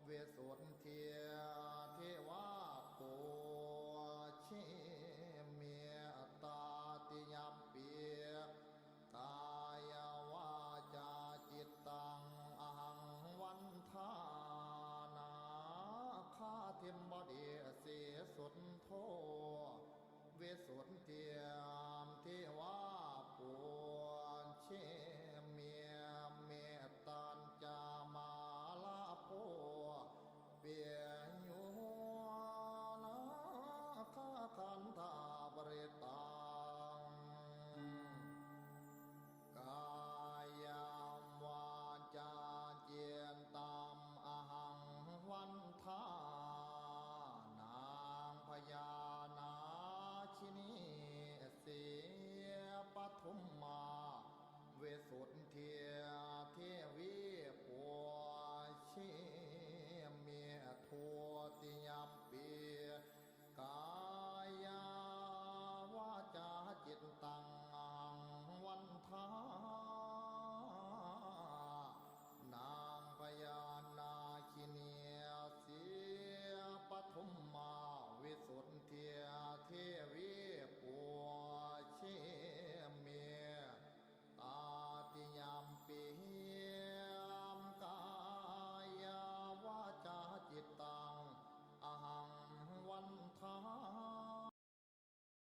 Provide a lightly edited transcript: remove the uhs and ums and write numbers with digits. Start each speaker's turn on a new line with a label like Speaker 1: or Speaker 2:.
Speaker 1: เวสุนเทียเทวาปุชิเมียตาติยัมเปียกายวาจาจิตตังอหังวันทานาคาเทมบดีเสสุนโทเวสุนเทียมเทวาปุชิเมียเมตตัญจามาลาโภเปียยุนาคาคันธาบริตังกายามวาจาเจียนตามอหังวันทานางพญานาชินีเสียปทุมมาเวสุนเทียเทวีปัวชิเมียทัวติยัมปีกายาวาจาจิตตังวันทา